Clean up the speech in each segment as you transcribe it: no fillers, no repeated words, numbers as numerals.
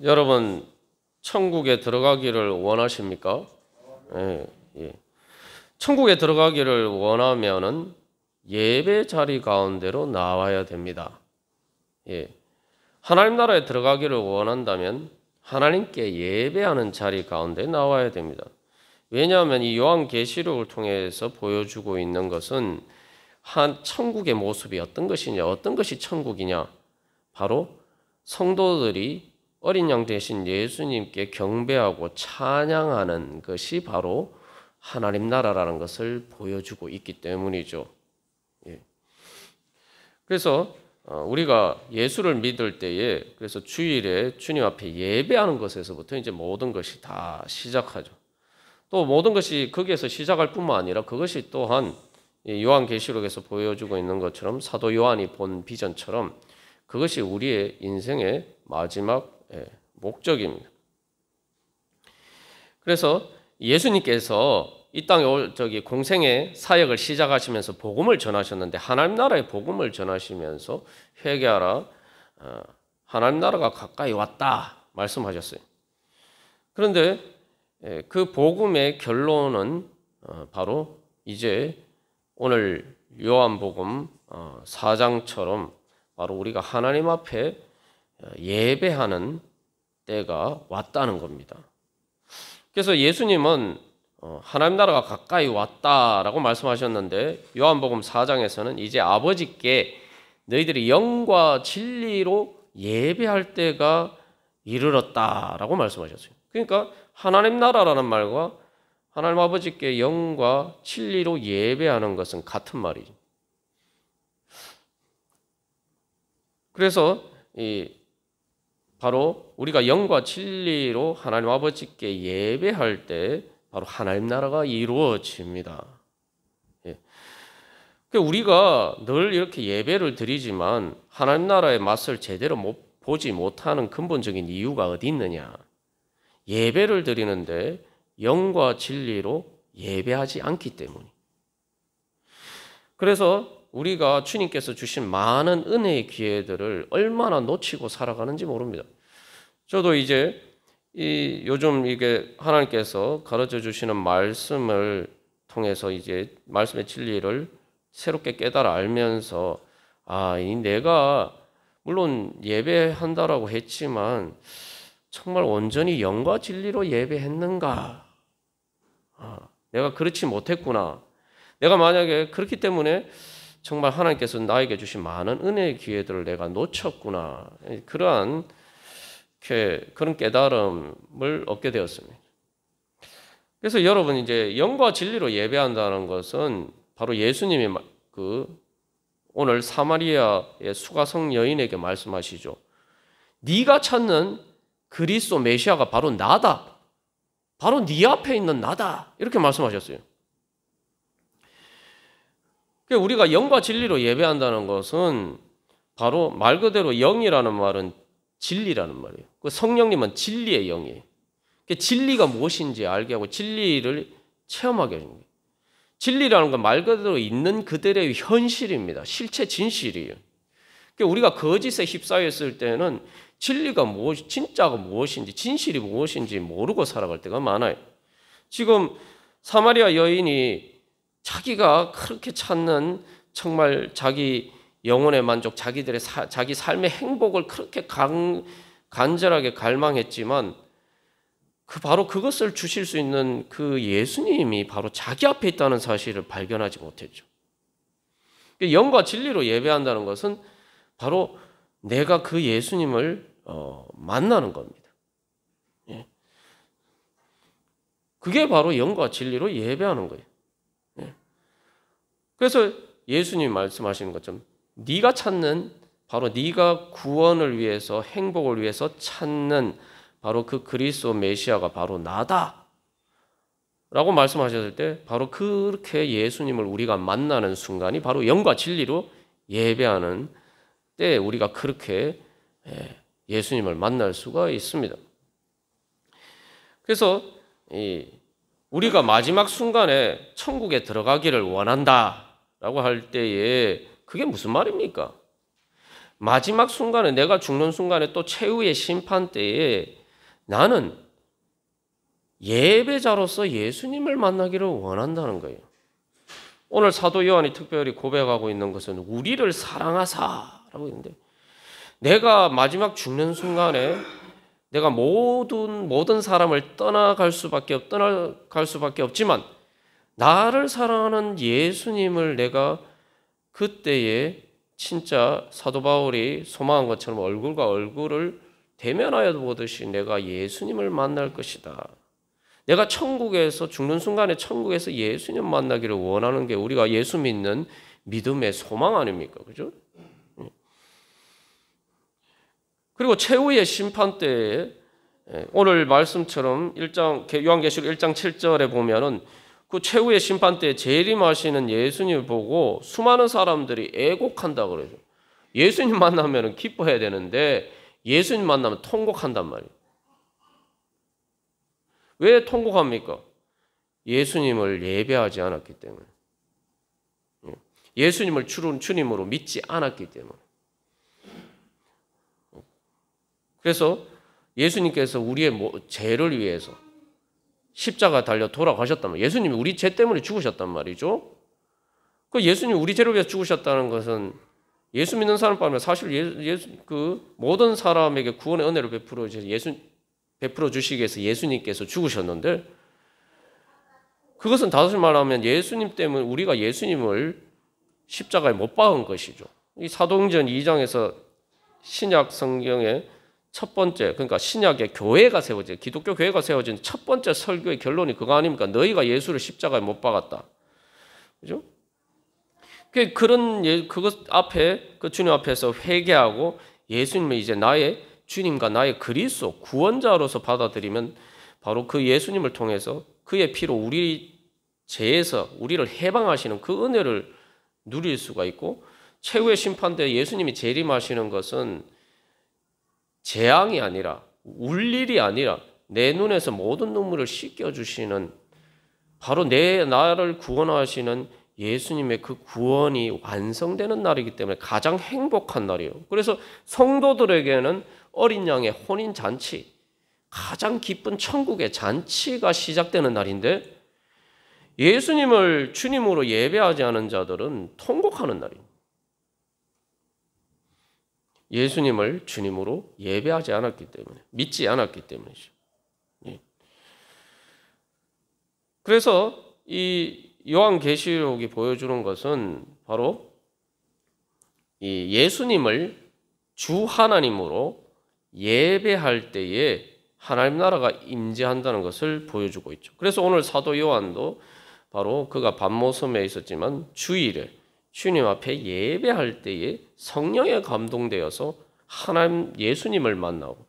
여러분 천국에 들어가기를 원하십니까? 예, 예. 천국에 들어가기를 원하면은 예배 자리 가운데로 나와야 됩니다. 예. 하나님 나라에 들어가기를 원한다면 하나님께 예배하는 자리 가운데 나와야 됩니다. 왜냐하면 이 요한계시록을 통해서 보여주고 있는 것은 한 천국의 모습이 어떤 것이냐, 어떤 것이 천국이냐, 바로 성도들이 어린 양 대신 예수님께 경배하고 찬양하는 것이 바로 하나님 나라라는 것을 보여주고 있기 때문이죠. 예. 그래서 우리가 예수를 믿을 때에 그래서 주일에 주님 앞에 예배하는 것에서부터 이제 모든 것이 다 시작하죠. 또 모든 것이 거기에서 시작할 뿐만 아니라 그것이 또한 요한계시록에서 보여주고 있는 것처럼 사도 요한이 본 비전처럼 그것이 우리의 인생의 마지막 목적입니다. 그래서 예수님께서 이 땅에 공생의 사역을 시작하시면서 복음을 전하셨는데 하나님 나라의 복음을 전하시면서 회개하라, 하나님 나라가 가까이 왔다 말씀하셨어요. 그런데 그 복음의 결론은 바로 이제 오늘 요한복음 4장처럼 바로 우리가 하나님 앞에 예배하는 때가 왔다는 겁니다. 그래서 예수님은 하나님 나라가 가까이 왔다라고 말씀하셨는데 요한복음 4장에서는 이제 아버지께 너희들이 영과 진리로 예배할 때가 이르렀다라고 말씀하셨어요. 그러니까 하나님 나라라는 말과 하나님 아버지께 영과 진리로 예배하는 것은 같은 말이죠. 그래서 바로 우리가 영과 진리로 하나님 아버지께 예배할 때 바로 하나님 나라가 이루어집니다. 예. 우리가 늘 이렇게 예배를 드리지만 하나님 나라의 맛을 제대로 보지 못하는 근본적인 이유가 어디 있느냐? 예배를 드리는데 영과 진리로 예배하지 않기 때문이에요. 그래서 우리가 주님께서 주신 많은 은혜의 기회들을 얼마나 놓치고 살아가는지 모릅니다. 저도 이제 요즘 이게 하나님께서 가르쳐 주시는 말씀을 통해서 이제 말씀의 진리를 새롭게 깨달아 알면서 내가 물론 예배한다라고 했지만 정말 온전히 영과 진리로 예배했는가? 내가 그렇지 못했구나. 내가 만약에 그렇기 때문에 정말 하나님께서 나에게 주신 많은 은혜의 기회들을 내가 놓쳤구나. 그런 깨달음을 얻게 되었습니다. 그래서 여러분 이제 영과 진리로 예배한다는 것은 바로 예수님이 오늘 사마리아의 수가성 여인에게 말씀하시죠. 네가 찾는 그리스도 메시아가 바로 나다. 바로 네 앞에 있는 나다. 이렇게 말씀하셨어요. 우리가 영과 진리로 예배한다는 것은 바로 말 그대로 영이라는 말은 진리라는 말이에요. 그 성령님은 진리의 영이에요. 진리가 무엇인지 알게 하고 진리를 체험하게 해주는 거예요. 진리라는 건 말 그대로 있는 그들의 현실입니다. 실체 진실이에요. 우리가 거짓에 휩싸였을 때는 진리가 진짜가 무엇인지 진실이 무엇인지 모르고 살아갈 때가 많아요. 지금 사마리아 여인이 자기가 그렇게 찾는 정말 자기 영혼의 만족, 자기 삶의 행복을 그렇게 간절하게 갈망했지만 바로 그것을 주실 수 있는 그 예수님이 바로 자기 앞에 있다는 사실을 발견하지 못했죠. 영과 진리로 예배한다는 것은 바로 내가 그 예수님을 만나는 겁니다. 예. 그게 바로 영과 진리로 예배하는 거예요. 예. 그래서 예수님이 말씀하시는 것처럼 네가 찾는 바로 네가 구원을 위해서 행복을 위해서 찾는 바로 그 그리스도 메시아가 바로 나다 라고 말씀하셨을 때 바로 그렇게 예수님을 우리가 만나는 순간이 바로 영과 진리로 예배하는 때 우리가 그렇게 예수님을 만날 수가 있습니다. 그래서 우리가 마지막 순간에 천국에 들어가기를 원한다라고 할 때에 그게 무슨 말입니까? 마지막 순간에 내가 죽는 순간에 또 최후의 심판 때에 나는 예배자로서 예수님을 만나기를 원한다는 거예요. 오늘 사도 요한이 특별히 고백하고 있는 것은 우리를 사랑하사라고 있는데 내가 마지막 죽는 순간에 내가 모든 사람을 떠나갈 수밖에 없지만 나를 사랑하는 예수님을 내가 그때에 진짜 사도 바울이 소망한 것처럼 얼굴과 얼굴을 대면하여 보듯이 내가 예수님을 만날 것이다. 내가 천국에서 죽는 순간에 천국에서 예수님 만나기를 원하는 게 우리가 예수 믿는 믿음의 소망 아닙니까? 그죠? 그리고 최후의 심판 때에 오늘 말씀처럼 요한계시록 1장 7절에 보면은 그 최후의 심판 때 재림하시는 예수님을 보고 수많은 사람들이 애곡한다 그래요. 예수님 만나면 기뻐해야 되는데 예수님 만나면 통곡한단 말이에요. 왜 통곡합니까? 예수님을 예배하지 않았기 때문에. 예수님을 주님으로 믿지 않았기 때문에. 그래서 예수님께서 우리의 죄를 위해서 십자가 달려 돌아가셨단 말이에요. 예수님이 우리 죄 때문에 죽으셨단 말이죠. 그 예수님이 우리 죄를 위해서 죽으셨다는 것은 예수 믿는 사람뿐만 사실 모든 사람에게 구원의 은혜를 베풀어 주시기 위해서 예수님께서 죽으셨는데 그것은 다시 말하면 예수님 때문에 우리가 예수님을 십자가에 못 박은 것이죠. 이 사도행전 2장에서 신약 성경의 첫 번째, 그러니까 신약의 교회가 세워진, 기독교 교회가 세워진 첫 번째 설교의 결론이 그거 아닙니까? 너희가 예수를 십자가에 못 박았다. 그죠? 그것 앞에, 그 주님 앞에서 회개하고 예수님을 이제 나의 주님과 나의 그리스도 구원자로서 받아들이면 바로 그 예수님을 통해서 그의 피로 우리 죄에서 우리를 해방하시는 그 은혜를 누릴 수가 있고 최후의 심판 때 예수님이 재림하시는 것은 재앙이 아니라 울 일이 아니라 내 눈에서 모든 눈물을 씻겨주시는 바로 나를 구원하시는 예수님의 그 구원이 완성되는 날이기 때문에 가장 행복한 날이에요. 그래서 성도들에게는 어린 양의 혼인 잔치, 가장 기쁜 천국의 잔치가 시작되는 날인데 예수님을 주님으로 예배하지 않은 자들은 통곡하는 날입니다. 예수님을 주님으로 예배하지 않았기 때문에, 믿지 않았기 때문이죠. 그래서 이 요한계시록이 보여주는 것은 바로 이 예수님을 주 하나님으로 예배할 때에 하나님 나라가 임재한다는 것을 보여주고 있죠. 그래서 오늘 사도 요한도 바로 그가 밤모섬에 있었지만 주일에 주님 앞에 예배할 때에 성령에 감동되어서 하나님 예수님을 만나고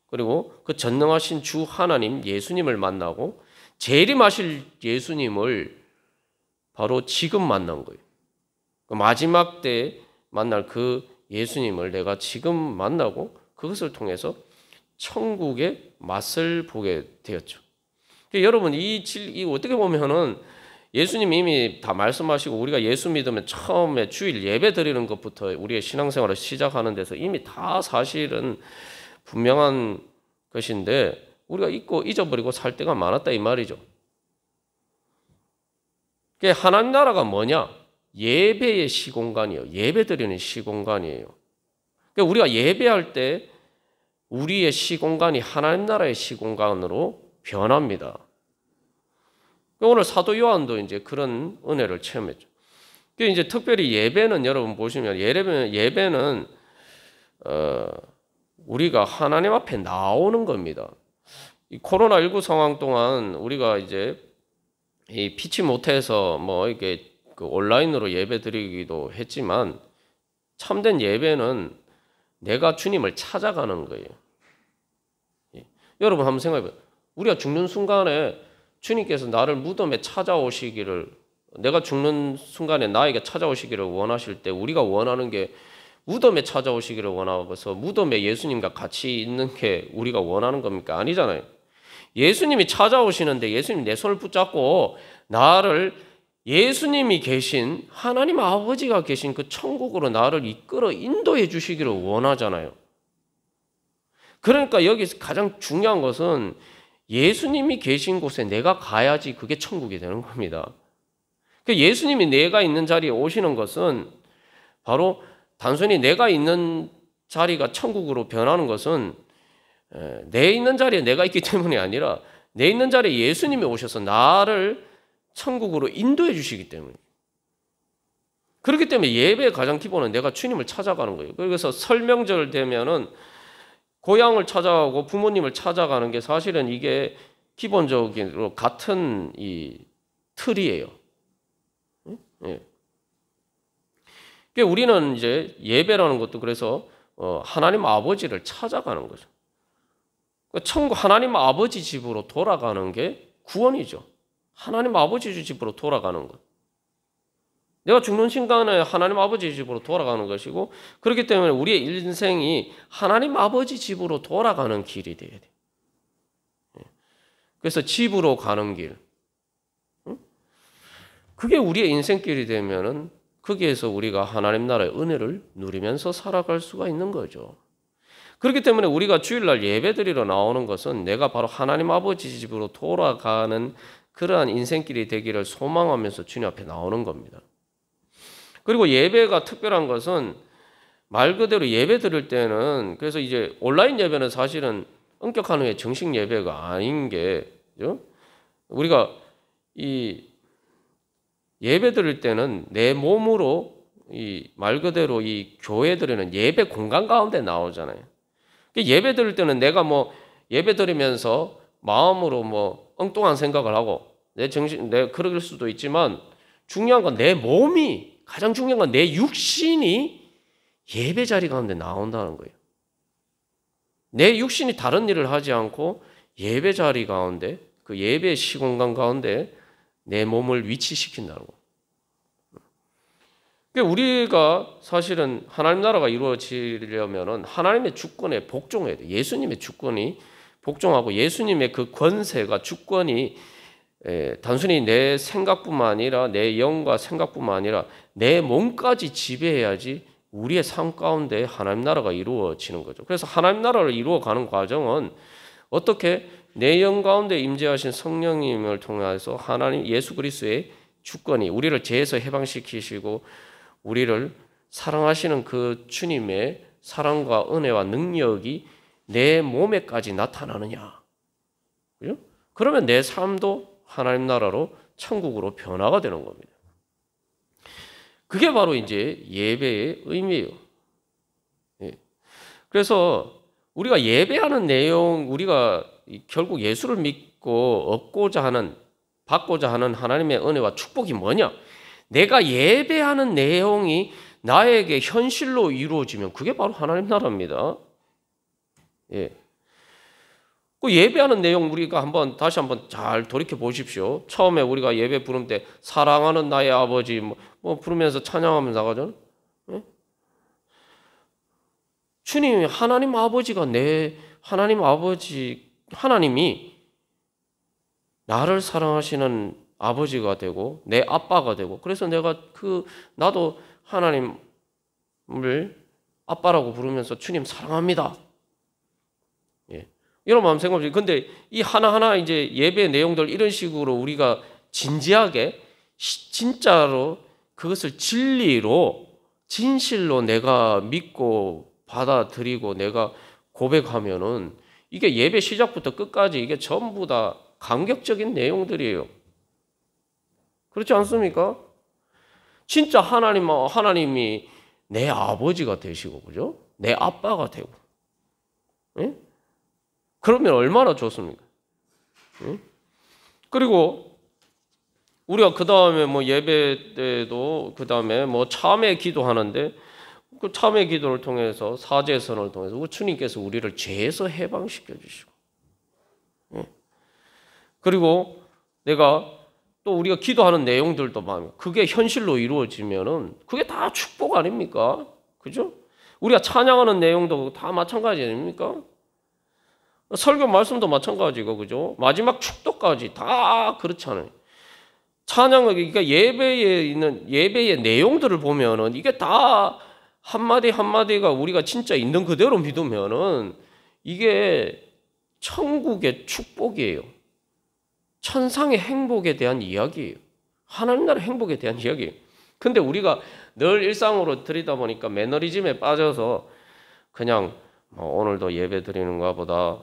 그리고 그 전능하신 주 하나님 예수님을 만나고 재림하실 예수님을 바로 지금 만난 거예요. 마지막 때 만날 그 예수님을 내가 지금 만나고 그것을 통해서 천국의 맛을 보게 되었죠. 여러분 이 어떻게 보면은 예수님이 이미 다 말씀하시고 우리가 예수 믿으면 처음에 주일 예배 드리는 것부터 우리의 신앙생활을 시작하는 데서 이미 다 사실은 분명한 것인데 우리가 잊고 잊어버리고 살 때가 많았다 이 말이죠. 하나님 나라가 뭐냐? 예배의 시공간이에요. 예배 드리는 시공간이에요. 우리가 예배할 때 우리의 시공간이 하나님 나라의 시공간으로 변합니다. 오늘 사도 요한도 이제 그런 은혜를 체험했죠. 이제 특별히 예배는 여러분 보시면 예배는 우리가 하나님 앞에 나오는 겁니다. 이 코로나19 상황 동안 우리가 이제 피치 못해서 뭐 이렇게 그 온라인으로 예배 드리기도 했지만 참된 예배는 내가 주님을 찾아가는 거예요. 여러분 한번 생각해봐요. 우리가 죽는 순간에 주님께서 나를 무덤에 찾아오시기를 내가 죽는 순간에 나에게 찾아오시기를 원하실 때 우리가 원하는 게 무덤에 찾아오시기를 원하고서 무덤에 예수님과 같이 있는 게 우리가 원하는 겁니까? 아니잖아요. 예수님이 찾아오시는데 예수님 내 손을 붙잡고 나를 예수님이 계신 하나님 아버지가 계신 그 천국으로 나를 이끌어 인도해 주시기를 원하잖아요. 그러니까 여기서 가장 중요한 것은 예수님이 계신 곳에 내가 가야지 그게 천국이 되는 겁니다. 예수님이 내가 있는 자리에 오시는 것은 바로 단순히 내가 있는 자리가 천국으로 변하는 것은 내 있는 자리에 내가 있기 때문이 아니라 내 있는 자리에 예수님이 오셔서 나를 천국으로 인도해 주시기 때문에. 그렇기 때문에 예배의 가장 기본은 내가 주님을 찾아가는 거예요. 그래서 설명절 되면은 고향을 찾아가고 부모님을 찾아가는 게 사실은 이게 기본적으로 같은 이 틀이에요. 예. 우리는 이제 예배라는 것도 그래서 하나님 아버지를 찾아가는 거죠. 천국 하나님 아버지 집으로 돌아가는 게 구원이죠. 하나님 아버지 집으로 돌아가는 것. 내가 죽는 순간에 하나님 아버지 집으로 돌아가는 것이고, 그렇기 때문에 우리의 인생이 하나님 아버지 집으로 돌아가는 길이 돼야 돼. 그래서 집으로 가는 길. 그게 우리의 인생길이 되면은 거기에서 우리가 하나님 나라의 은혜를 누리면서 살아갈 수가 있는 거죠. 그렇기 때문에 우리가 주일날 예배드리러 나오는 것은 내가 바로 하나님 아버지 집으로 돌아가는 그러한 인생길이 되기를 소망하면서 주님 앞에 나오는 겁니다. 그리고 예배가 특별한 것은 말 그대로 예배 드릴 때는, 그래서 이제 온라인 예배는 사실은 엄격한 후에 정식 예배가 아닌 게, 그죠? 우리가 이 예배 드릴 때는 내 몸으로 이 말 그대로 이 교회 드리는 예배 공간 가운데 나오잖아요. 예배 드릴 때는 내가 뭐 예배 드리면서 마음으로 뭐 엉뚱한 생각을 하고 내 그럴 수도 있지만, 중요한 건 내 몸이, 가장 중요한 건 내 육신이 예배 자리 가운데 나온다는 거예요. 내 육신이 다른 일을 하지 않고 예배 자리 가운데, 그 예배 시공간 가운데 내 몸을 위치시킨다는 거예요. 우리가 사실은 하나님 나라가 이루어지려면 하나님의 주권에 복종해야 돼요. 예수님의 주권이 복종하고 예수님의 그 권세가, 주권이 단순히 내 생각뿐만 아니라 내 영과 생각뿐만 아니라 내 몸까지 지배해야지 우리의 삶 가운데 하나님 나라가 이루어지는 거죠. 그래서 하나님 나라를 이루어가는 과정은 어떻게 내 영 가운데 임재하신 성령님을 통해서 하나님 예수 그리스도의 주권이 우리를 죄에서 해방시키시고 우리를 사랑하시는 그 주님의 사랑과 은혜와 능력이 내 몸에까지 나타나느냐. 그죠? 그러면 내 삶도 하나님 나라로 천국으로 변화가 되는 겁니다. 그게 바로 이제 예배의 의미예요. 예. 그래서 우리가 예배하는 내용, 우리가 결국 예수를 믿고 얻고자 하는, 받고자 하는 하나님의 은혜와 축복이 뭐냐? 내가 예배하는 내용이 나에게 현실로 이루어지면 그게 바로 하나님 나라입니다. 예. 그 예배하는 내용 우리가 다시 한번 잘 돌이켜 보십시오. 처음에 우리가 예배 부를 때 사랑하는 나의 아버지 뭐 부르면서 찬양하면서 나가잖아요. 예? 주님이 하나님 아버지가 하나님이 나를 사랑하시는 아버지가 되고 내 아빠가 되고, 그래서 나도 하나님을 아빠라고 부르면서 주님 사랑합니다. 예. 이런 마음 생각하지. 근데 이 하나하나 이제 예배 내용들 이런 식으로 우리가 진지하게 진짜로 그것을 진리로, 진실로 내가 믿고 받아들이고 내가 고백하면은 이게 예배 시작부터 끝까지 이게 전부 다 감격적인 내용들이에요. 그렇지 않습니까? 진짜 하나님이 내 아버지가 되시고, 그죠? 내 아빠가 되고. 예? 그러면 얼마나 좋습니까? 예? 그리고 우리가 그 다음에 뭐 예배 때도 그 다음에 뭐 참회 기도하는데, 그 참회 기도를 통해서 사죄선을 통해서 주님께서 우리를 죄에서 해방시켜 주시고, 예. 그리고 또 우리가 기도하는 내용들도 많아요. 그게 현실로 이루어지면은 그게 다 축복 아닙니까? 그죠? 우리가 찬양하는 내용도 다 마찬가지 아닙니까? 설교 말씀도 마찬가지고, 그죠? 마지막 축도까지 다 그렇잖아요. 찬양을, 그러니까 예배에 있는 예배의 내용들을 보면은 이게 다 한마디 한마디가 우리가 진짜 있는 그대로 믿으면은 이게 천국의 축복이에요. 천상의 행복에 대한 이야기예요. 하나님 나라의 행복에 대한 이야기예요. 근데 우리가 늘 일상으로 드리다 보니까 매너리즘에 빠져서 그냥 오늘도 예배 드리는가 보다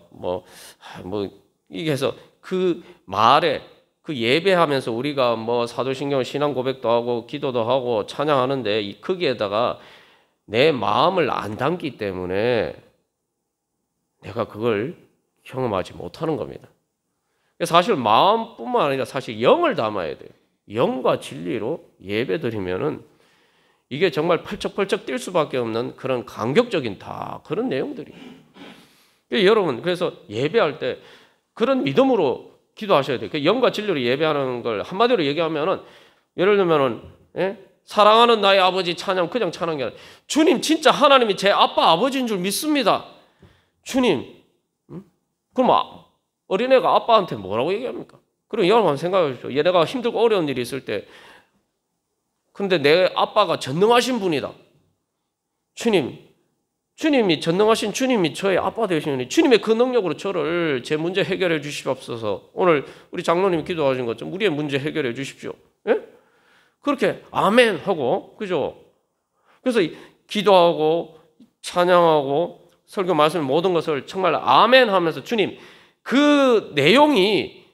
이게 해서 그 말에 그 예배하면서 우리가 사도신경 신앙 고백도 하고 기도도 하고 찬양하는데 거기에다가 내 마음을 안 담기 때문에 내가 그걸 경험하지 못하는 겁니다. 사실 마음뿐만 아니라 사실 영을 담아야 돼요. 영과 진리로 예배 드리면은 이게 정말 펄쩍펄쩍 뛸 수밖에 없는 그런 감격적인 다 그런 내용들이에요. 여러분, 그래서 예배할 때 그런 믿음으로 기도하셔야 돼요. 영과 진리로 예배하는 걸 한마디로 얘기하면은, 예를 들면은, 사랑하는 나의 아버지 찬양, 그냥 찬양이 아니라, 주님, 진짜 하나님이 제 아빠, 아버지인 줄 믿습니다. 주님, 그럼 어린애가 아빠한테 뭐라고 얘기합니까? 그럼 여러분 한번 생각해 보십시오. 얘네가 힘들고 어려운 일이 있을 때, 근데 내 아빠가 전능하신 분이다. 주님이 전능하신 주님이 저의 아빠 되시니 주님의 그 능력으로 저를 제 문제 해결해 주시옵소서. 오늘 우리 장로님이 기도하신 것처럼 우리의 문제 해결해 주십시오. 예? 그렇게 아멘 하고, 그죠? 그래서 기도하고 찬양하고 설교 말씀 모든 것을 정말 아멘 하면서 주님, 그 내용이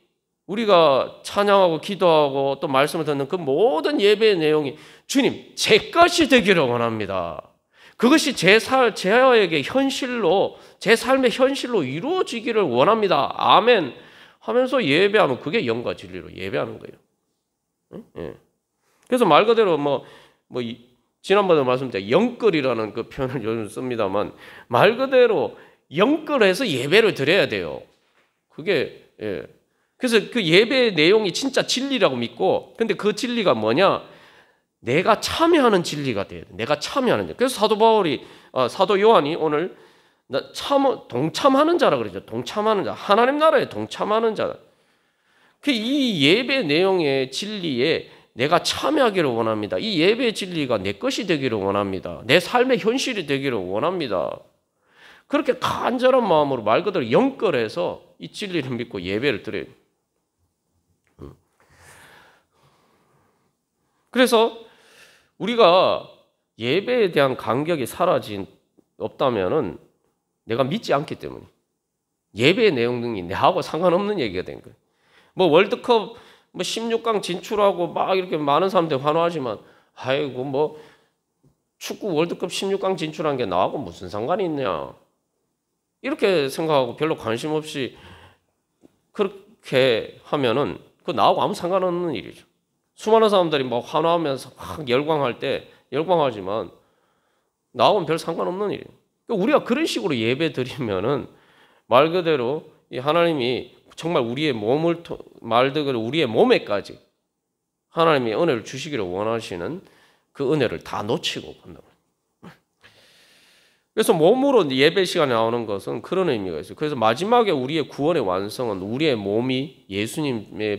우리가 찬양하고 기도하고 또 말씀을 듣는 그 모든 예배의 내용이 주님, 제 것이 되기를 원합니다. 그것이 제에게 현실로, 제 삶의 현실로 이루어지기를 원합니다. 아멘 하면서 예배하면 그게 영과 진리로 예배하는 거예요. 예. 그래서 말 그대로 지난번에 말씀드린 영끌이라는 그 표현을 요즘 씁니다만, 말 그대로 영끌해서 예배를 드려야 돼요. 그게, 예. 그래서 그 예배의 내용이 진짜 진리라고 믿고, 근데 그 진리가 뭐냐? 내가 참여하는 진리가 돼야 돼. 내가 참여하는 진리. 그래서 사도 요한이 오늘 동참하는 자라 그러죠. 동참하는 자. 하나님 나라에 동참하는 자. 이 예배 내용의 진리에 내가 참여하기를 원합니다. 이 예배의 진리가 내 것이 되기를 원합니다. 내 삶의 현실이 되기를 원합니다. 그렇게 간절한 마음으로 말 그대로 영끌해서 이 진리를 믿고 예배를 드려요. 그래서 우리가 예배에 대한 감격이 없다면은 내가 믿지 않기 때문에 예배의 내용이 내하고 상관없는 얘기가 된 거예요. 월드컵 16강 진출하고 막 이렇게 많은 사람들이 환호하지만, 아이고 축구 월드컵 16강 진출한 게 나하고 무슨 상관이 있냐, 이렇게 생각하고 별로 관심 없이 그렇게 하면은 그 나하고 아무 상관없는 일이죠. 수많은 사람들이 환호하면서 막 열광할 때 열광하지만 나하고는 별 상관없는 일이에요. 우리가 그런 식으로 예배 드리면은 말 그대로 하나님이 정말 우리의 우리의 몸에까지 하나님이 은혜를 주시기를 원하시는 그 은혜를 다 놓치고 간다고. 그래서 몸으로 예배 시간에 나오는 것은 그런 의미가 있어요. 그래서 마지막에 우리의 구원의 완성은 우리의 몸이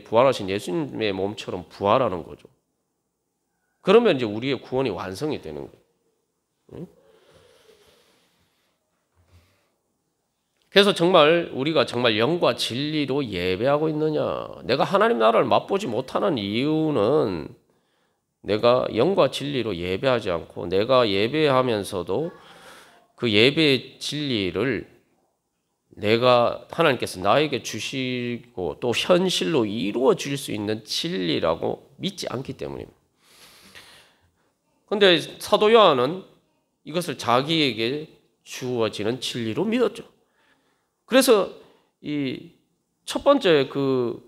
부활하신 예수님의 몸처럼 부활하는 거죠. 그러면 이제 우리의 구원이 완성이 되는 거예요. 그래서 정말 우리가 정말 영과 진리로 예배하고 있느냐. 내가 하나님 나라를 맛보지 못하는 이유는 내가 영과 진리로 예배하지 않고, 내가 예배하면서도 그 예배의 진리를 하나님께서 나에게 주시고 또 현실로 이루어질 수 있는 진리라고 믿지 않기 때문입니다. 그런데 사도 요한은 이것을 자기에게 주어지는 진리로 믿었죠. 그래서 이 첫 번째 그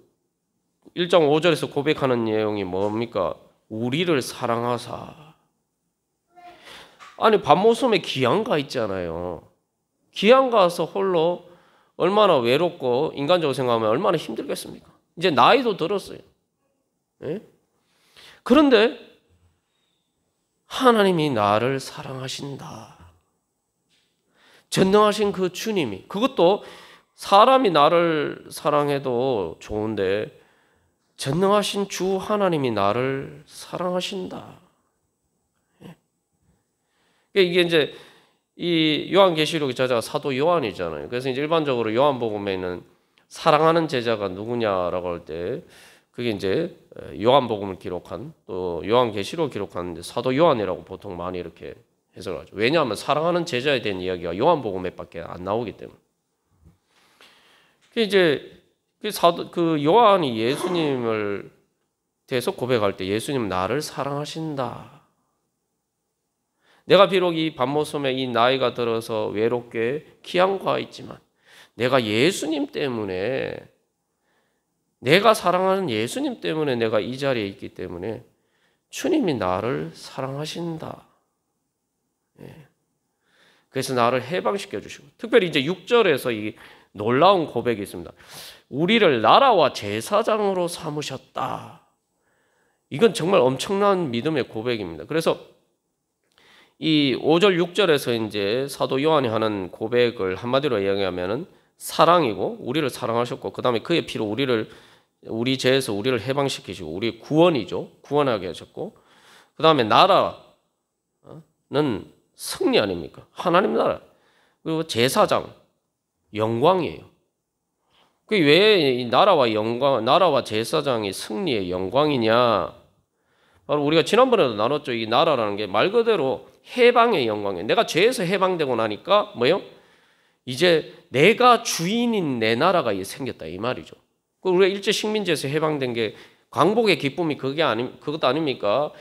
1장 5절에서 고백하는 내용이 뭡니까? 우리를 사랑하사. 아니, 밤모섬에 기양가 있잖아요. 기양가서 홀로 얼마나 외롭고 인간적으로 생각하면 얼마나 힘들겠습니까? 이제 나이도 들었어요. 예? 그런데 하나님이 나를 사랑하신다. 전능하신 그 주님이, 그것도 사람이 나를 사랑해도 좋은데 전능하신 주 하나님이 나를 사랑하신다. 이게 이제 이 요한계시록 저자가 사도 요한이잖아요. 그래서 이제 일반적으로 요한복음에는 사랑하는 제자가 누구냐라고 할 때 그게 이제 요한복음을 기록한 또 요한계시록 기록한 사도 요한이라고 보통 많이 이렇게 해석을 하죠. 왜냐하면 사랑하는 제자에 대한 이야기가 요한복음에밖에 안 나오기 때문에. 이제 그 요한이 예수님을 대해서 고백할 때 예수님 나를 사랑하신다. 내가 비록 이 밤모섬에 이 나이가 들어서 외롭게 기양과 있지만 내가 예수님 때문에 내가 사랑하는 예수님 때문에 내가 이 자리에 있기 때문에 주님이 나를 사랑하신다. 그래서 나를 해방시켜 주시고 특별히 이제 6절에서 이 놀라운 고백이 있습니다. 우리를 나라와 제사장으로 삼으셨다. 이건 정말 엄청난 믿음의 고백입니다. 그래서 이 5절 6절에서 이제 사도 요한이 하는 고백을 한마디로 이야기하면은 사랑이고 우리를 사랑하셨고 그다음에 그의 피로 우리 죄에서 우리를 해방시키시고 우리 구원이죠. 구원하게 하셨고 그다음에 나라는 승리 아닙니까? 하나님 나라. 그리고 제사장 영광이에요. 그 왜 이 나라와 제사장이 승리의 영광이냐? 바로 우리가 지난번에도 나눴죠. 이 나라라는 게 말 그대로 해방의 영광이에요. 내가 죄에서 해방되고 나니까 뭐예요? 이제 내가 주인인 내 나라가 생겼다 이 말이죠. 우리가 일제 식민지에서 해방된 게 광복의 기쁨이 그것도 아닙니까?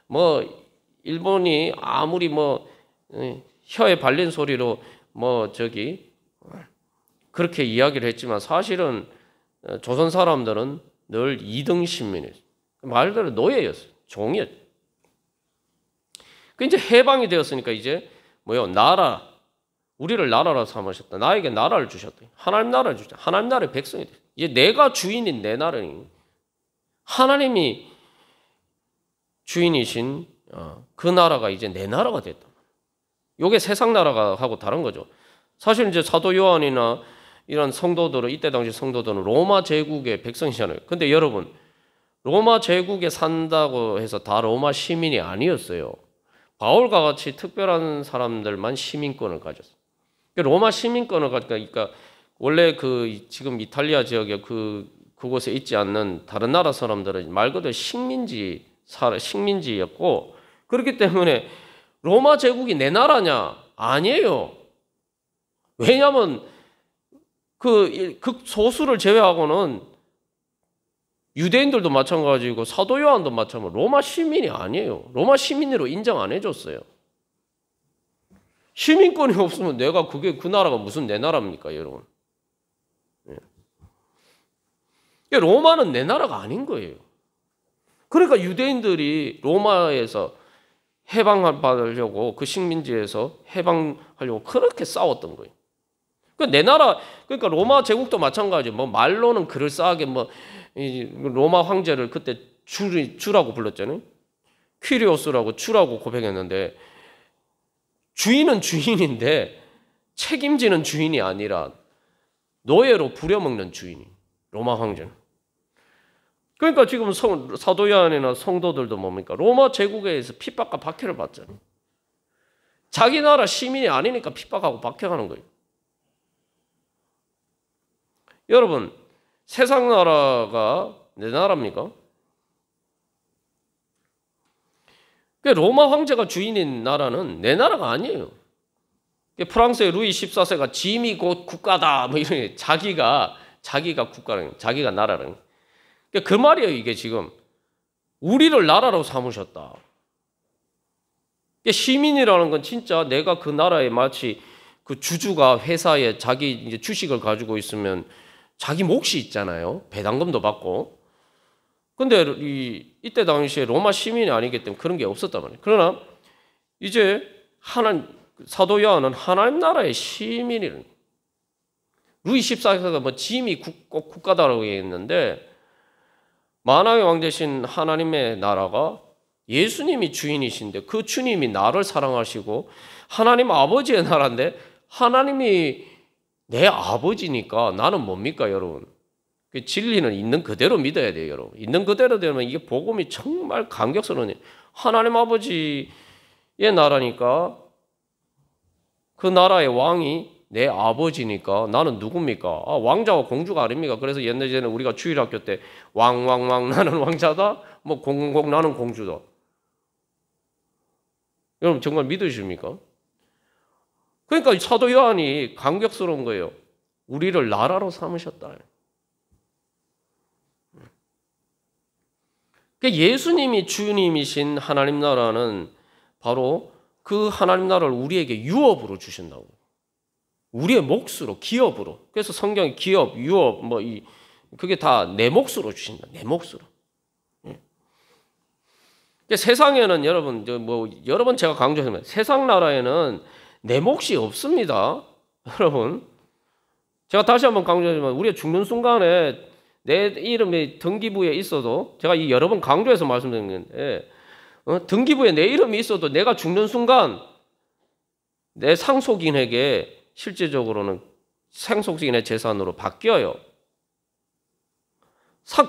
뭐 일본이 아무리 뭐 혀에 발린 소리로 그렇게 이야기를 했지만 사실은 조선 사람들은 늘 2등 시민이었어요. 말 그대로 노예였어요. 종이었어요. 그 이제 해방이 되었으니까 이제 나라 우리를 나라로 삼으셨다. 나에게 나라를 주셨다. 하나님 나라를 주셨다. 하나님 나라의 백성이 됐다. 이제 내가 주인인 내 나라니 하나님이 주인이신 그 나라가 이제 내 나라가 됐다. 이게 세상 나라가 하고 다른 거죠. 사실 이제 사도 요한이나 이런 성도들은 이때 당시 성도들은 로마 제국의 백성이잖아요. 근데 여러분 로마 제국에 산다고 해서 다 로마 시민이 아니었어요. 바울과 같이 특별한 사람들만 시민권을 가졌어요. 로마 시민권을 가지니까 원래 지금 이탈리아 지역에 그곳에 있지 않는 다른 나라 사람들은 말 그대로 식민지였고 그렇기 때문에 로마 제국이 내 나라냐? 아니에요. 왜냐하면 극소수를 제외하고는 유대인들도 마찬가지고 사도 요한도 마찬가지고 로마 시민이 아니에요. 로마 시민으로 인정 안 해줬어요. 시민권이 없으면 그 나라가 무슨 내 나라입니까, 여러분? 로마는 내 나라가 아닌 거예요. 그러니까 유대인들이 로마에서 해방받으려고 그 식민지에서 해방하려고 그렇게 싸웠던 거예요. 내 나라 그러니까 로마 제국도 마찬가지예요. 말로는 그럴싸하게 로마 황제를 그때 주라고 불렀잖아요. 퀴리오스라고 주라고 고백했는데 주인은 주인인데 책임지는 주인이 아니라 노예로 부려먹는 주인이 로마 황제는. 그러니까 지금 사도 요한이나 성도들도 뭡니까? 로마 제국에 의해서 핍박과 박해를 받잖아요. 자기 나라 시민이 아니니까 핍박하고 박해하는 거예요. 여러분, 세상 나라가 내 나라입니까? 로마 황제가 주인인 나라는 내 나라가 아니에요. 프랑스의 루이 14세가 짐이 곧 국가다 이런 자기가 국가라는 자기가 나라라는 그 말이에요. 이게 지금 우리를 나라로 삼으셨다. 시민이라는 건 진짜 내가 그 나라에 마치 그 주주가 회사에 자기 이제 주식을 가지고 있으면 자기 몫이 있잖아요. 배당금도 받고. 근데 이때 당시에 로마 시민이 아니기 때문에 그런 게 없었단 말이에요. 그러나 이제 사도 요한은 하나님 나라의 시민이라는 루이 14세가 짐이 꼭 국가다라고 했는데 만왕의 왕 되신 하나님의 나라가 예수님이 주인이신데 그 주님이 나를 사랑하시고 하나님 아버지의 나라인데 하나님이 내 아버지니까 나는 뭡니까 여러분? 그 진리는 있는 그대로 믿어야 돼요, 여러분. 있는 그대로 되면 이게 복음이 정말 감격스러운 일. 하나님 아버지의 나라니까 그 나라의 왕이 내 아버지니까 나는 누굽니까? 아, 왕자와 공주가 아닙니까? 그래서 옛날에 우리가 주일학교 때 왕 나는 왕자다. 뭐 공 나는 공주다. 여러분 정말 믿으십니까? 그러니까 사도 요한이 감격스러운 거예요. 우리를 나라로 삼으셨다. 예수님이 주님이신 하나님 나라는 바로 그 하나님 나라를 우리에게 유업으로 주신다고. 우리의 몫으로, 기업으로. 그래서 성경이 기업, 유업, 그게 다 내 몫으로 주신다. 내 몫으로. 세상에는 여러 번 제가 강조했지만 세상 나라에는 내 몫이 없습니다. 여러분. 제가 다시 한번 강조하지만 우리가 죽는 순간에 내 이름이 등기부에 있어도 제가 이 여러 번 강조해서 말씀드리는데 등기부에 내 이름이 있어도 내가 죽는 순간 내 상속인에게 실제적으로는 상속인의 재산으로 바뀌어요.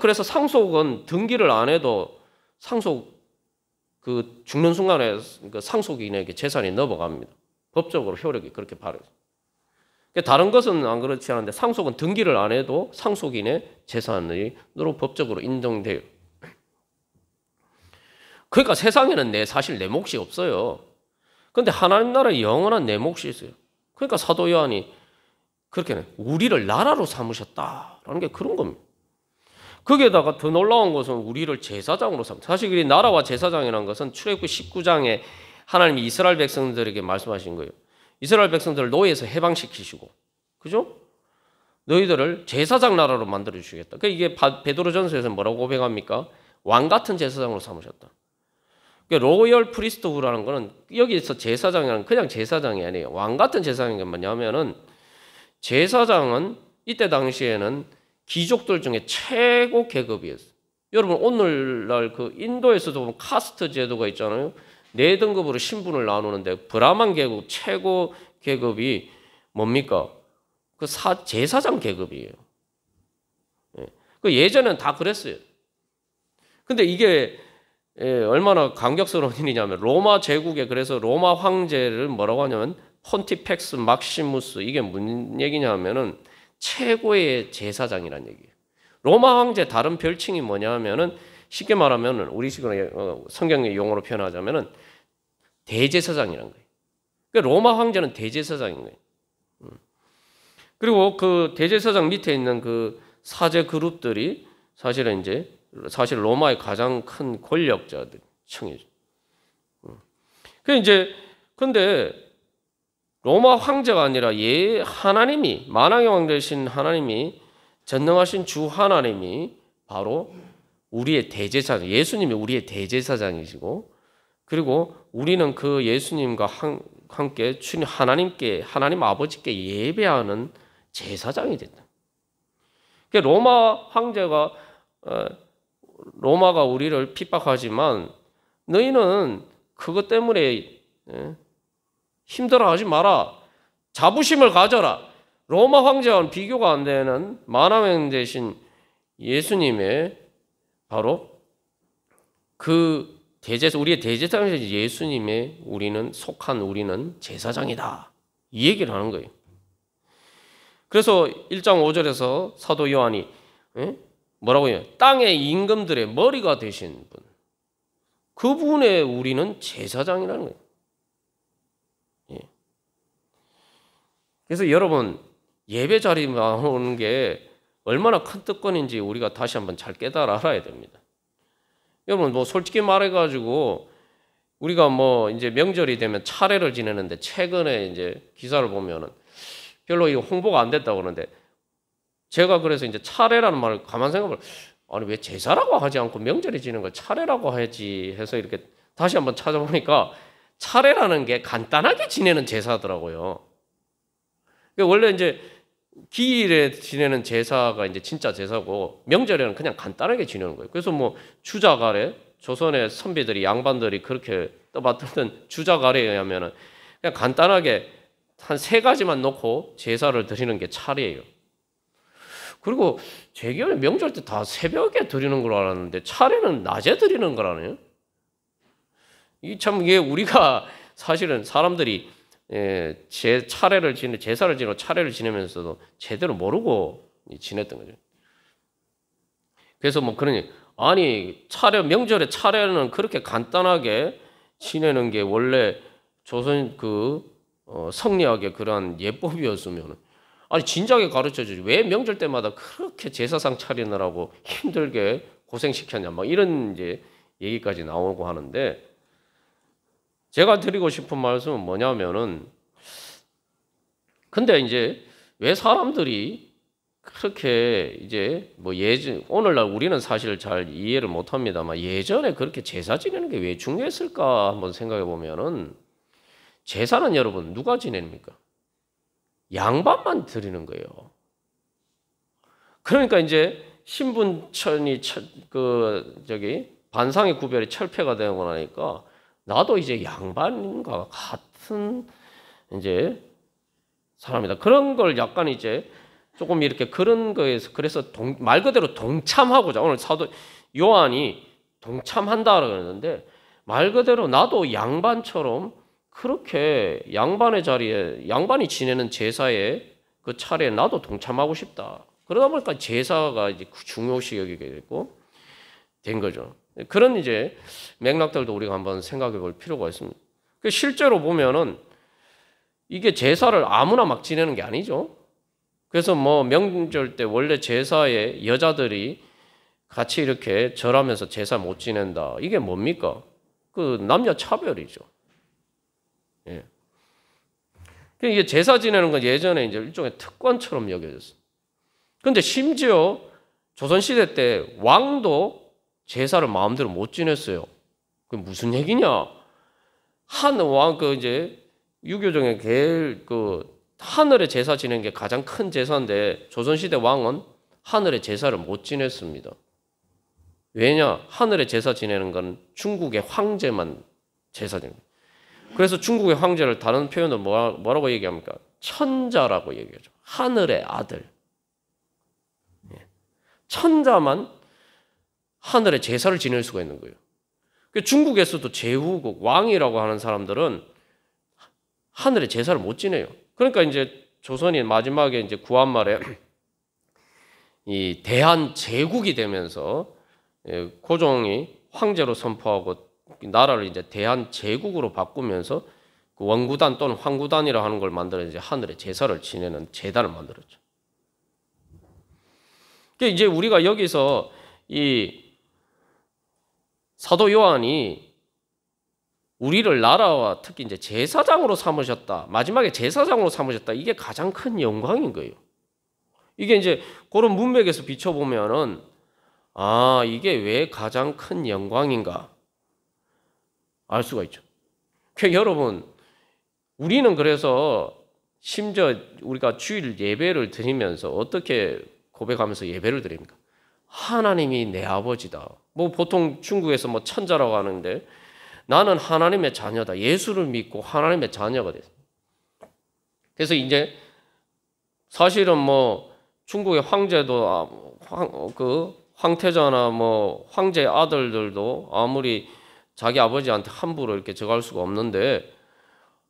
그래서 상속은 등기를 안 해도 그 죽는 순간에 그 상속인에게 재산이 넘어갑니다. 법적으로 효력이 그렇게 발휘해요. 다른 것은 안 그렇지 않은데 상속은 등기를 안 해도 상속인의 재산으로 법적으로 인정돼요. 그러니까 세상에는 사실 내 몫이 없어요. 그런데 하나님 나라에 영원한 내 몫이 있어요. 그러니까 사도 요한이 그렇게 우리를 나라로 삼으셨다라는 게 그런 겁니다. 거기에다가 더 놀라운 것은 우리를 제사장으로 삼으셨다. 사실 이 나라와 제사장이라는 것은 출애굽기 19장에 하나님이 이스라엘 백성들에게 말씀하신 거예요. 이스라엘 백성들을 노예에서 해방시키시고, 그죠? 너희들을 제사장 나라로 만들어 주시겠다. 이게 베드로전서에서 뭐라고 고백합니까? 왕 같은 제사장으로 삼으셨다. 로열 프리스트후라는 거는 여기서 제사장이라는 그냥 제사장이 아니에요. 왕 같은 제사장인 게 뭐냐면은 제사장은 이때 당시에는 귀족들 중에 최고 계급이었어요. 여러분 오늘날 그 인도에서도 보면 카스트 제도가 있잖아요. 네 등급으로 신분을 나누는데 브라만 계급 최고 계급이 뭡니까? 그 제사장 계급이에요. 그 예전엔 다 그랬어요. 근데 이게 얼마나 감격스러운 일이냐면 로마 제국에 그래서 로마 황제를 뭐라고 하냐면 폰티펙스 막시무스 이게 무슨 얘기냐면은 최고의 제사장이란 얘기예요. 로마 황제 다른 별칭이 뭐냐면은 쉽게 말하면은 우리식으로 성경의 용어로 표현하자면은 대제사장이란 거예요. 그러니까 로마 황제는 대제사장인 거예요. 그리고 그 대제사장 밑에 있는 그 사제 그룹들이 사실 로마의 가장 큰 권력자들 층이죠. 근데 로마 황제가 아니라 하나님이 만왕의 왕 되신 하나님이 전능하신 주 하나님이 바로 우리의 대제사장, 예수님이 우리의 대제사장이시고 그리고 우리는 그 예수님과 함께 주님 하나님 아버지께 예배하는 제사장이 된다. 로마가 우리를 핍박하지만 너희는 그것 때문에 힘들어하지 마라. 자부심을 가져라. 로마 황제와는 비교가 안 되는 만왕 대신 예수님의 바로 그 우리의 대제사장이신 예수님의 우리는 제사장이다. 이 얘기를 하는 거예요. 그래서 1장 5절에서 사도 요한이 뭐라고 해요? 땅의 임금들의 머리가 되신 분. 그분의 우리는 제사장이라는 거예요. 그래서 여러분 예배 자리에 나오는 게 얼마나 큰 특권인지 우리가 다시 한번 잘 알아야 됩니다. 여러분 솔직히 말해가지고 우리가 이제 명절이 되면 차례를 지내는데 최근에 이제 기사를 보면은 별로 이거 홍보가 안 됐다고 그러는데 제가 그래서 이제 차례라는 말을 가만 생각을 아니 왜 제사라고 하지 않고 명절에 지내는 걸 차례라고 하지 해서 이렇게 다시 한번 찾아보니까 차례라는 게 간단하게 지내는 제사더라고요. 원래 이제 기일에 지내는 제사가 이제 진짜 제사고 명절에는 그냥 간단하게 지내는 거예요. 그래서 주작 아래 조선의 선비들이 양반들이 그렇게 떠받들던 주작 아래에 의하면은 그냥 간단하게 한 3가지만 놓고 제사를 드리는 게 차례예요. 그리고 제기원의 명절 때 다 새벽에 드리는 걸 알았는데 차례는 낮에 드리는 거라네요. 이게 우리가 사실은 사람들이 제 차례를 제사를 지내고 차례를 지내면서도 제대로 모르고 지냈던 거죠. 그래서 뭐 그러니 아니 명절에 차례는 그렇게 간단하게 지내는 게 원래 조선 성리학의 그러한 예법이었으면 아니 진작에 가르쳐주지 왜 명절 때마다 그렇게 제사상 차리느라고 힘들게 고생시켰냐 막 이런 이제 얘기까지 나오고 하는데 제가 드리고 싶은 말씀은 뭐냐면은 근데 이제 왜 사람들이 그렇게 이제 뭐 오늘날 우리는 사실 잘 이해를 못 합니다만 예전에 그렇게 제사 지내는 게 왜 중요했을까 한번 생각해 보면은 제사는 여러분 누가 지냅니까? 양반만 드리는 거예요. 그러니까 이제 신분천이 반상의 구별이 철폐가 되고 나니까 나도 이제 양반과 같은 이제 사람이다. 그런 걸 약간 이제 조금 이렇게 그런 거에서 그래서 말 그대로 동참하고자 오늘 사도 요한이 동참한다 그러는데 말 그대로 나도 양반처럼 그렇게 양반의 자리에 양반이 지내는 제사에 그 차례에 나도 동참하고 싶다. 그러다 보니까 제사가 이제 중요시 여기게 되고 된 거죠. 그런 이제 맥락들도 우리가 한번 생각해 볼 필요가 있습니다. 실제로 보면은 이게 제사를 아무나 막 지내는 게 아니죠. 그래서 뭐 명절 때 원래 제사에 여자들이 같이 이렇게 절하면서 제사 못 지낸다. 이게 뭡니까? 그 남녀 차별이죠. 예. 이게 제사 지내는 건 예전에 이제 일종의 특권처럼 여겨졌어요. 근데 심지어 조선시대 때 왕도 제사를 마음대로 못 지냈어요. 그게 무슨 얘기냐? 이제 유교중에 제일 하늘에 제사 지내는 게 가장 큰 제사인데 조선시대 왕은 하늘에 제사를 못 지냈습니다. 왜냐? 하늘에 제사 지내는 건 중국의 황제만 제사 지냅니다. 그래서 중국의 황제를 다른 표현으로 뭐라고 얘기합니까? 천자라고 얘기하죠. 하늘의 아들. 천자만 하늘에 제사를 지낼 수가 있는 거예요. 중국에서도 제후국 왕이라고 하는 사람들은 하늘에 제사를 못 지내요. 그러니까 이제 조선이 마지막에 이제 구한말에 이 대한 제국이 되면서 고종이 황제로 선포하고 나라를 이제 대한 제국으로 바꾸면서 그 원구단 또는 황구단이라 하는 걸 만들어 이제 하늘에 제사를 지내는 제단을 만들었죠. 이제 우리가 여기서 이 사도 요한이 우리를 나라와 특히 이제 제사장으로 삼으셨다. 마지막에 제사장으로 삼으셨다. 이게 가장 큰 영광인 거예요. 이게 이제 그런 문맥에서 비춰보면은 이게 왜 가장 큰 영광인가 알 수가 있죠. 여러분, 우리는 그래서 심지어 우리가 주일 예배를 드리면서 어떻게 고백하면서 예배를 드립니까? 하나님이 내 아버지다. 뭐 보통 중국에서 뭐 천자라고 하는데 나는 하나님의 자녀다. 예수를 믿고 하나님의 자녀가 됐습니다. 그래서 이제 사실은 뭐 중국의 황제도 황태자나 뭐 황제 아들들도 아무리 자기 아버지한테 함부로 이렇게 저갈 수가 없는데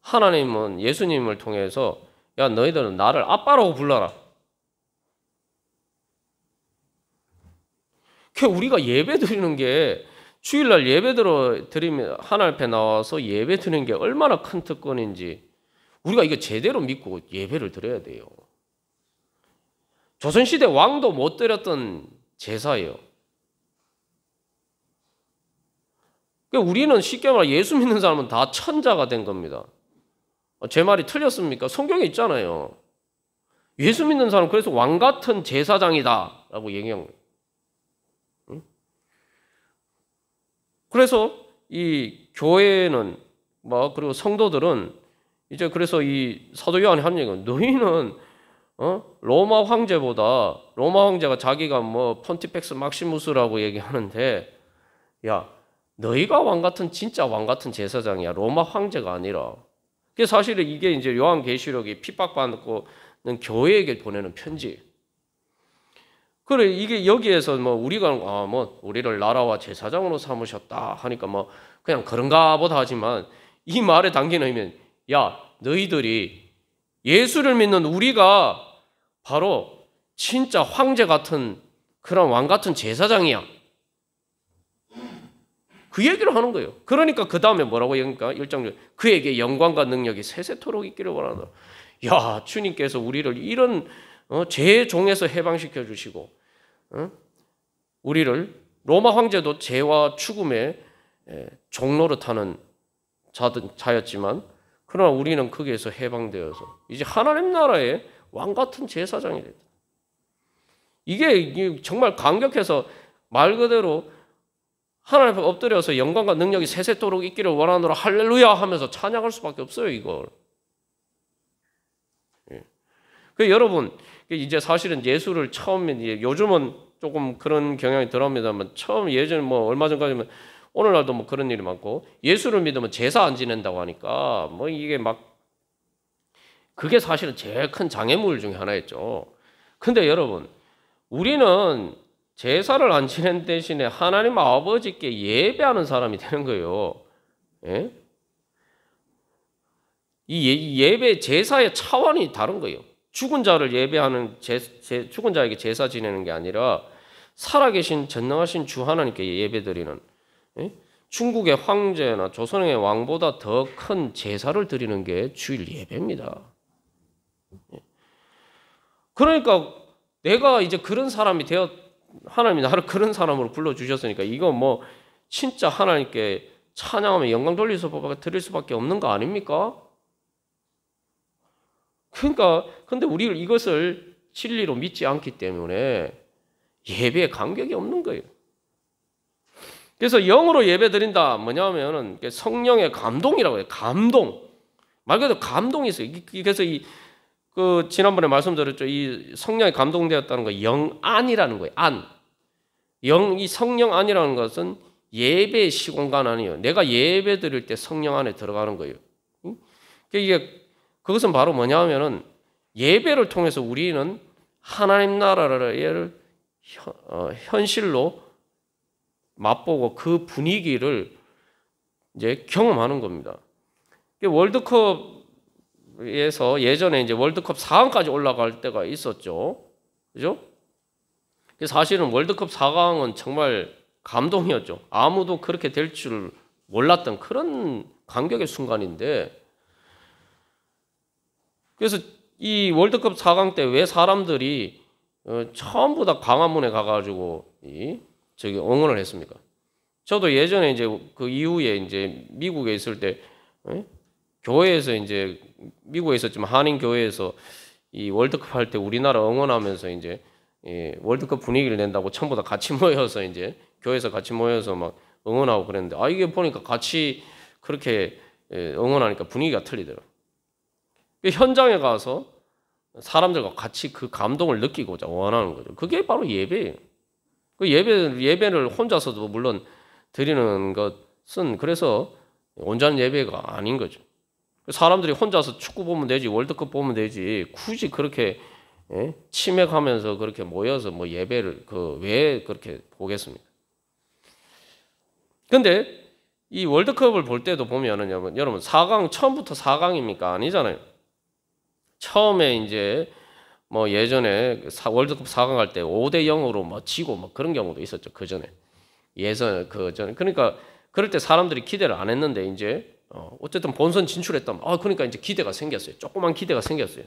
하나님은 예수님을 통해서 야 너희들은 나를 아빠라고 불러라. 우리가 예배 드리는 게 주일날 예배 드리면 하나님 앞에 나와서 예배 드리는 게 얼마나 큰 특권인지 우리가 이거 제대로 믿고 예배를 드려야 돼요. 조선시대 왕도 못 드렸던 제사예요. 우리는 쉽게 말해 예수 믿는 사람은 다 천자가 된 겁니다. 제 말이 틀렸습니까? 성경에 있잖아요. 예수 믿는 사람은 그래서 왕 같은 제사장이다 라고 얘기한 거예요. 그래서 이 교회는 그리고 성도들은 이제 그래서 이 사도 요한이 한 얘기는 너희는 로마 황제가 자기가 뭐 폰티펙스 막시무스라고 얘기하는데 야 너희가 진짜 왕 같은 제사장이야. 로마 황제가 아니라. 그게 사실은 이게 이제 요한계시록이 핍박받고는 교회에게 보내는 편지. 그래 이게 여기에서 뭐 우리가 뭐 우리를 나라와 제사장으로 삼으셨다 하니까 뭐 그냥 그런가 보다 하지만 이 말에 담긴 의미는 야 너희들이 예수를 믿는 우리가 바로 진짜 황제 같은 그런 왕 같은 제사장이야. 그 얘기를 하는 거예요. 그러니까 그 다음에 뭐라고 얘기합니까? 1장 그에게 영광과 능력이 세세토록 있기를 원하노라. 야 주님께서 우리를 이런 죄의 종에서 해방시켜 주시고 우리를 로마 황제도 죄와 죽음의 종노릇하는 자였지만 그러나 우리는 거기에서 해방되어서 이제 하나님 나라의 왕 같은 제사장이 됐다. 이게 정말 감격해서 말 그대로 하나님 앞에 엎드려서 영광과 능력이 세세토록 있기를 원하노라 할렐루야 하면서 찬양할 수밖에 없어요. 이걸. 그 여러분 이제 사실은 예수를 처음 요즘은 조금 그런 경향이 덜합니다만 처음 예전에 뭐 얼마 전까지는 오늘날도 뭐 그런 일이 많고 예수를 믿으면 제사 안 지낸다고 하니까 뭐 이게 막 그게 사실은 제일 큰 장애물 중에 하나였죠. 근데 여러분 우리는 제사를 안 지낸 대신에 하나님 아버지께 예배하는 사람이 되는 거예요. 예? 이 예배 제사의 차원이 다른 거예요. 죽은 자를 예배하는 죽은 자에게 제사 지내는 게 아니라 살아계신 전능하신 주 하나님께 예배드리는 예? 중국의 황제나 조선의 왕보다 더 큰 제사를 드리는 게 주일 예배입니다. 예? 그러니까 내가 이제 그런 사람이 하나님이 나를 그런 사람으로 불러주셨으니까 이거 뭐 진짜 하나님께 찬양하며 영광 드릴 수밖에 없는 거 아닙니까? 그러니까 근데 우리는 이것을 진리로 믿지 않기 때문에 예배에 감격이 없는 거예요. 그래서 영으로 예배 드린다 뭐냐면은 성령의 감동이라고 해요. 감동. 말 그대로 감동이 있어요. 그래서 지난번에 말씀드렸죠. 이 성령이 감동되었다는 거 영안이라는 거예요. 안. 이 성령 안이라는 것은 예배의 시공간 아니에요. 내가 예배 드릴 때 성령 안에 들어가는 거예요. 그것은 바로 뭐냐면은 예배를 통해서 우리는 하나님 나라를 현실로 맛보고 그 분위기를 이제 경험하는 겁니다. 월드컵에서 예전에 이제 월드컵 4강까지 올라갈 때가 있었죠. 그죠? 사실은 월드컵 4강은 정말 감동이었죠. 아무도 그렇게 될 줄 몰랐던 그런 감격의 순간인데 그래서 이 월드컵 4강 때 왜 사람들이 전부 다 광화문에 가가지고 응원을 했습니까? 저도 예전에 이제 그 이후에 이제 미국에 있을 때 교회에서 이제 미국에 있었지만 한인 교회에서 이 월드컵 할 때 우리나라 응원하면서 이제 월드컵 분위기를 낸다고 전부 다 같이 모여서 이제 교회에서 같이 모여서 막 응원하고 그랬는데 이게 보니까 같이 그렇게 응원하니까 분위기가 틀리더라고요. 현장에 가서 사람들과 같이 그 감동을 느끼고자 원하는 거죠. 그게 바로 예배예요. 그 예배를 혼자서도 물론 드리는 것은 그래서 온전한 예배가 아닌 거죠. 사람들이 혼자서 축구 보면 되지, 월드컵 보면 되지, 굳이 그렇게 치맥하면서 그렇게 모여서 뭐 예배를 왜 그렇게 보겠습니까? 근데 이 월드컵을 볼 때도 보면은 여러분 4강 처음부터 4강입니까? 아니잖아요. 처음에 이제 뭐 예전에 월드컵 4강 할 때 5대 0으로 뭐 지고 뭐 그런 경우도 있었죠. 그 전에 그러니까 그럴 때 사람들이 기대를 안 했는데 이제 어쨌든 본선 진출했다면 그러니까 이제 기대가 생겼어요. 조그만 기대가 생겼어요.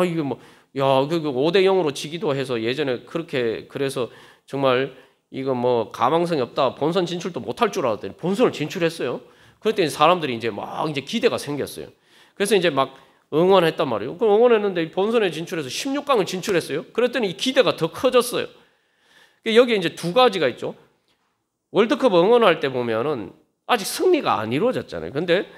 이게 뭐 그 5대 0으로 지기도 해서 예전에 그렇게 그래서 정말 이거 뭐 가망성이 없다. 본선 진출도 못할 줄 알았더니 본선을 진출했어요. 그랬더니 사람들이 이제 막 이제 기대가 생겼어요. 그래서 이제 막 응원했단 말이에요. 그럼 응원했는데 본선에 진출해서 16강을 진출했어요. 그랬더니 이 기대가 더 커졌어요. 여기에 이제 두 가지가 있죠. 월드컵 응원할 때 보면은 아직 승리가 안 이루어졌잖아요. 근데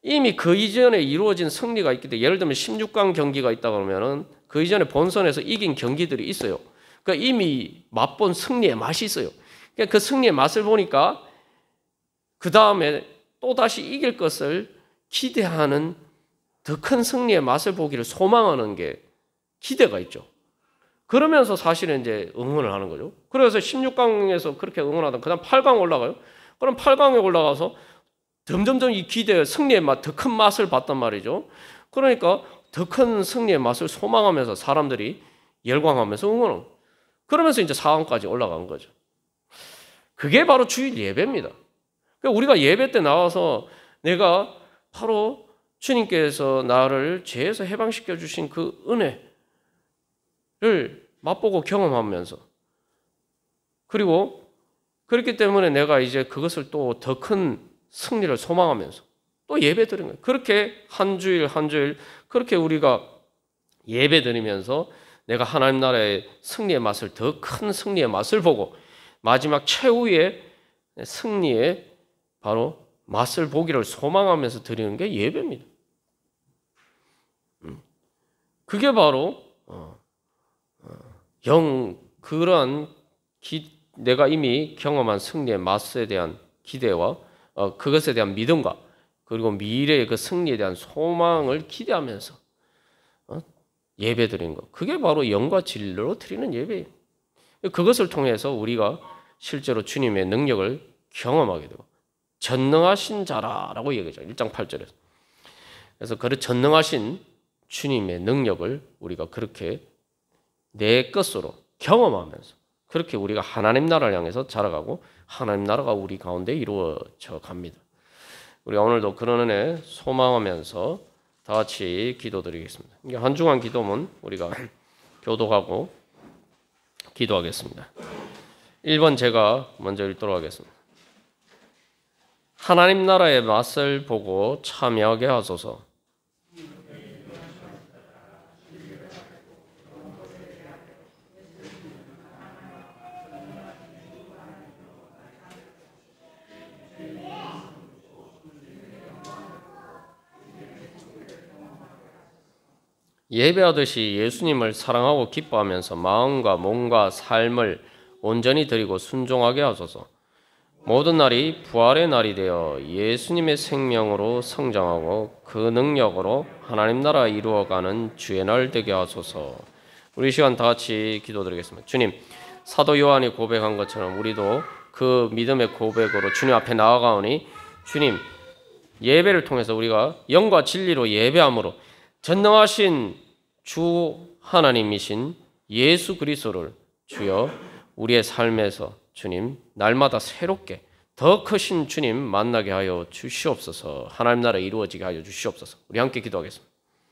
이미 그 이전에 이루어진 승리가 있기 때문에 예를 들면 16강 경기가 있다 그러면은 그 이전에 본선에서 이긴 경기들이 있어요. 그러니까 이미 맛본 승리의 맛이 있어요. 그러니까 그 승리의 맛을 보니까 그 다음에 또 다시 이길 것을 기대하는 더 큰 승리의 맛을 보기를 소망하는 게 기대가 있죠. 그러면서 사실은 이제 응원을 하는 거죠. 그래서 16강에서 그렇게 응원하다 그다음 8강 올라가요. 그럼 8강에 올라가서 점점점 이 기대 승리의 맛, 더 큰 맛을 봤단 말이죠. 그러니까 더 큰 승리의 맛을 소망하면서 사람들이 열광하면서 응원을. 그러면서 이제 4강까지 올라간 거죠. 그게 바로 주일 예배입니다. 그러니까 우리가 예배 때 나와서 내가 바로 주님께서 나를 죄에서 해방시켜 주신 그 은혜를 맛보고 경험하면서, 그리고 그렇기 때문에 내가 이제 그것을 또 더 큰 승리를 소망하면서 또 예배 드리는 거예요. 그렇게 한 주일 한 주일 그렇게 우리가 예배 드리면서 내가 하나님 나라의 승리의 맛을, 더 큰 승리의 맛을 보고 마지막 최후의 승리의 바로 맛을 보기를 소망하면서 드리는 게 예배입니다. 그게 바로 그러한 내가 이미 경험한 승리의 맛에 대한 기대와 그것에 대한 믿음과 그리고 미래의 그 승리에 대한 소망을 기대하면서 예배 드리는 것. 그게 바로 영과 진리로 드리는 예배예요. 그것을 통해서 우리가 실제로 주님의 능력을 경험하게 되고 전능하신 자라라고 얘기하죠. 1장 8절에서. 그래서 그 전능하신 주님의 능력을 우리가 그렇게 내 것으로 경험하면서 그렇게 우리가 하나님 나라를 향해서 자라가고 하나님 나라가 우리 가운데 이루어져 갑니다. 우리가 오늘도 그런 은혜 소망하면서 다 같이 기도드리겠습니다. 한 주간 기도문 우리가 교독하고 기도하겠습니다. 1번 제가 먼저 읽도록 하겠습니다. 하나님 나라의 맛을 보고 참여하게 하소서. 예배하듯이 예수님을 사랑하고 기뻐하면서 마음과 몸과 삶을 온전히 드리고 순종하게 하소서. 모든 날이 부활의 날이 되어 예수님의 생명으로 성장하고 그 능력으로 하나님 나라 이루어가는 주의 날 되게 하소서. 우리 시간 다 같이 기도드리겠습니다. 주님, 사도 요한이 고백한 것처럼 우리도 그 믿음의 고백으로 주님 앞에 나아가오니 주님, 예배를 통해서 우리가 영과 진리로 예배함으로 전능하신 주 하나님이신 예수 그리스도를 주여 우리의 삶에서 주님 날마다 새롭게 더 크신 주님 만나게 하여 주시옵소서. 하나님 나라 이루어지게 하여 주시옵소서. 우리 함께 기도하겠습니다.